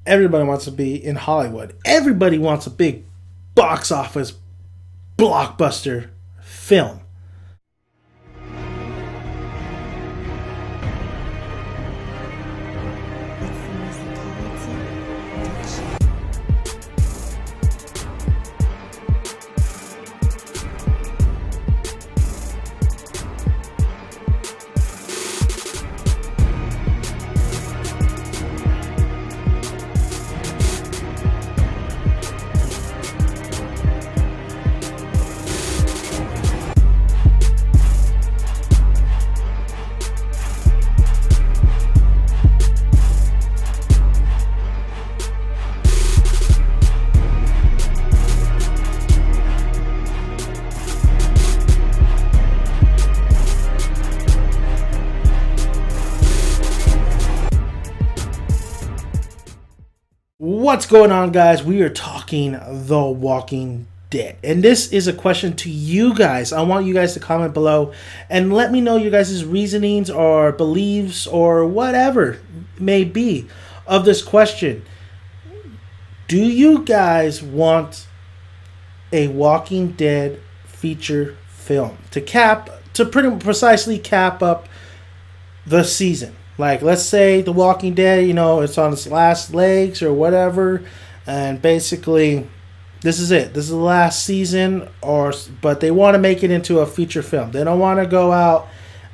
Everybody wants to be in Hollywood. Everybody wants a big box office blockbuster film. What's going on, guys? We are talking The Walking Dead. And this is a question to you guys. I want you guys to comment below and let me know your guys' reasonings or beliefs or whatever may be of this question. Do you guys want a Walking Dead feature film to pretty precisely cap up the season? Like, let's say The Walking Dead, it's on its last legs or whatever, and basically, this is it. This is the last season, but they want to make it into a feature film. They don't want to go out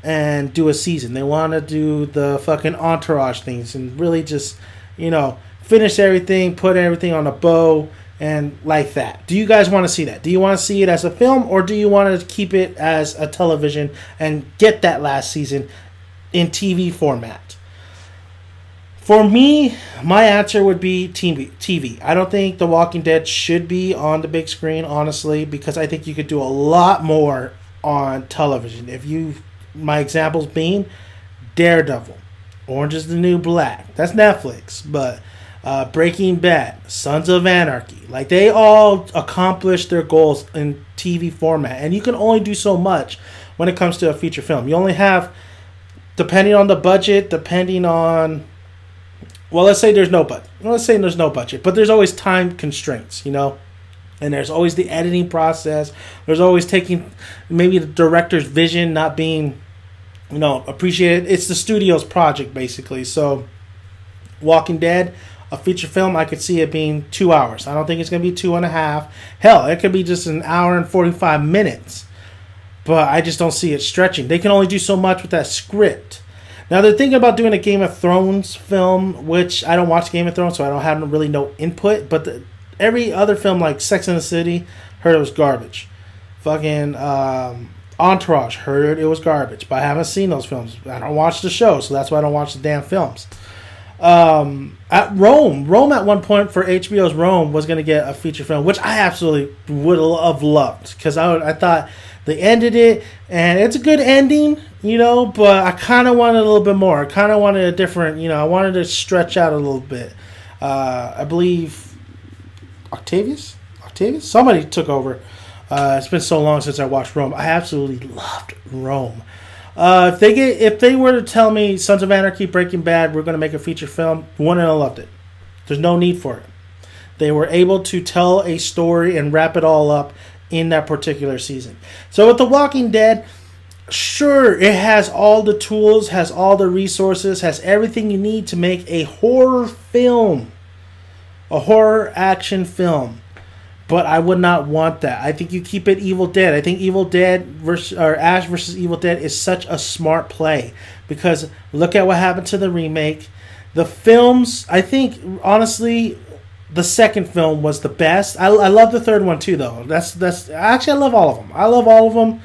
and do a season. They want to do the fucking entourage things and really just, finish everything, put everything on a bow, and like that. Do you guys want to see that? Do you want to see it as a film, or do you want to keep it as a television and get that last season in TV format? For me, my answer would be TV. I don't think The Walking Dead should be on the big screen, honestly, because I think you could do a lot more on television. My examples being Daredevil, Orange is the New Black. That's Netflix, but Breaking Bad, Sons of Anarchy. Like, they all accomplished their goals in TV format, and you can only do so much when it comes to a feature film. You only have, depending on the budget, let's say there's no budget. Let's say there's no budget, but there's always time constraints, and there's always the editing process. There's always taking maybe the director's vision not being, appreciated. It's the studio's project, basically. So, Walking Dead, a feature film, I could see it being 2 hours. I don't think it's going to be 2.5. Hell, it could be just an hour and 45 minutes. But I just don't see it stretching. They can only do so much with that script. Now, they're thinking about doing a Game of Thrones film, which I don't watch Game of Thrones, so I don't have really no input. But every other film, like Sex and the City, heard it was garbage. Fucking Entourage, heard it was garbage. But I haven't seen those films. I don't watch the show, so that's why I don't watch the damn films. At Rome at one point for HBO's Rome was going to get a feature film, which I absolutely would have loved, because I thought they ended it, and it's a good ending, but I kind of wanted a little bit more. I kind of wanted a different, I wanted to stretch out a little bit. I believe Octavius, somebody took over. It's been so long since I watched Rome. I absolutely loved Rome. If they were to tell me Sons of Anarchy, Breaking Bad, we're going to make a feature film, wouldn't have loved it. There's no need for it. They were able to tell a story and wrap it all up in that particular season. So with The Walking Dead, sure, it has all the tools, has all the resources, has everything you need to make a horror film, a horror action film. But I would not want that. I think you keep it Evil Dead. I think Ash versus Evil Dead is such a smart play, because look at what happened to the remake. The films, I think, honestly, the second film was the best. I love the third one too, though. That's actually, I love all of them. I love all of them.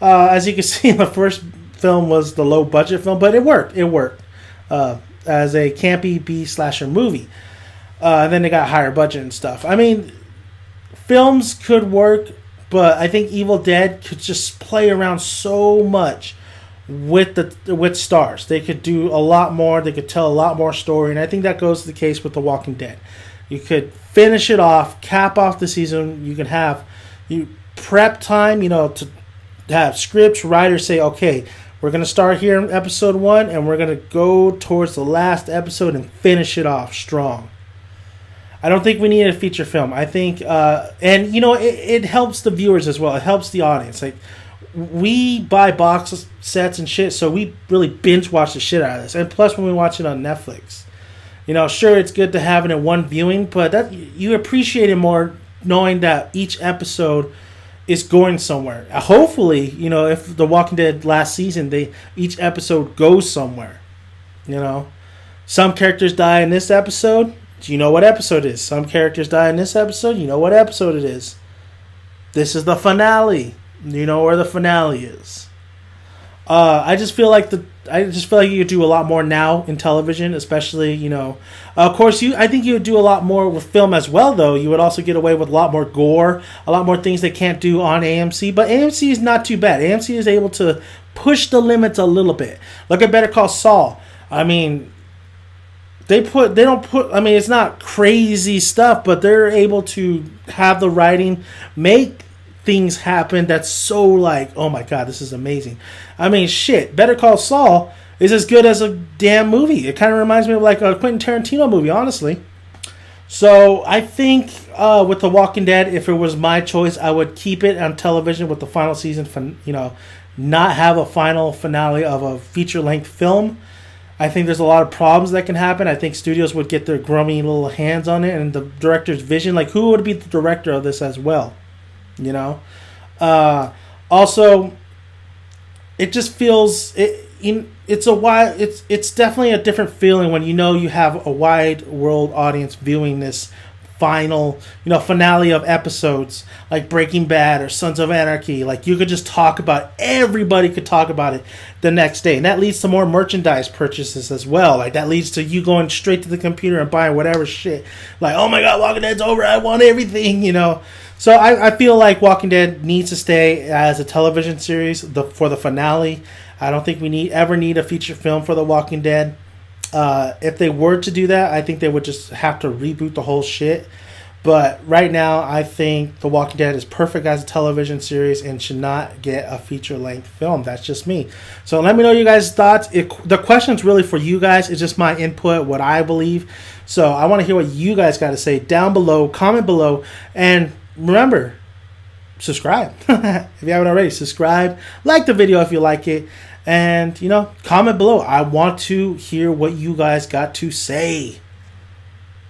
As you can see, the first film was the low budget film, but it worked. It worked as a campy B slasher movie. And then they got higher budget and stuff. I mean, films could work, but I think Evil Dead could just play around so much with stars. They could do a lot more. They could tell a lot more story, and I think that goes to the case with The Walking Dead. You could finish it off, cap off the season. You can have prep time, to have scripts, writers say, okay, we're going to start here in episode 1, and we're going to go towards the last episode and finish it off strong. I don't think we need a feature film. I think, and you know, it helps the viewers as well. It helps the audience. Like, we buy box sets and shit, so we really binge watch the shit out of this. And plus, when we watch it on Netflix, you know, sure, it's good to have it in one viewing, but that you appreciate it more knowing that each episode is going somewhere. Hopefully, you know, if The Walking Dead last season, each episode goes somewhere. You know, some characters die in this episode. Do you know what episode it is? Some characters die in this episode. You know what episode it is. This is the finale. You know where the finale is. I just feel like you could do a lot more now in television, especially, you know. Of course, I think you would do a lot more with film as well, though. You would also get away with a lot more gore, a lot more things they can't do on AMC. But AMC is not too bad. AMC is able to push the limits a little bit. Look at Better Call Saul. I mean, it's not crazy stuff, but they're able to have the writing make things happen that's so like, oh my god, this is amazing. I mean, shit, Better Call Saul is as good as a damn movie. It kind of reminds me of like a Quentin Tarantino movie, honestly. So I think with The Walking Dead, if it was my choice, I would keep it on television with the final season, you know, not have a final finale of a feature-length film. I think there's a lot of problems that can happen. I think studios would get their grummy little hands on it, and the director's vision, like who would be the director of this as well? You know, also, it just feels it's definitely a different feeling when you know you have a wide world audience viewing this final, you know, finale of episodes like Breaking Bad or Sons of Anarchy. Like, you could just talk about, everybody could talk about it the next day, and that leads to more merchandise purchases as well. Like, that leads to you going straight to the computer and buying whatever shit. Like, oh my god, Walking Dead's over, I want everything, you know. So I feel like Walking Dead needs to stay as a television series for the finale. I don't think we ever need a feature film for The Walking Dead. If they were to do that, I think they would just have to reboot the whole shit. But right now, I think The Walking Dead is perfect as a television series and should not get a feature-length film. That's just me. So let me know your guys' thoughts. The question's really for you guys. It's just my input, what I believe. So I want to hear what you guys got to say down below. Comment below. And remember, subscribe. If you haven't already, subscribe. Like the video if you like it. And, you know, comment below. I want to hear what you guys got to say.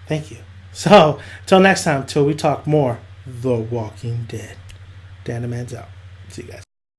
Thank you. So, till next time, till we talk more The Walking Dead. Dan the Man's out. See you guys.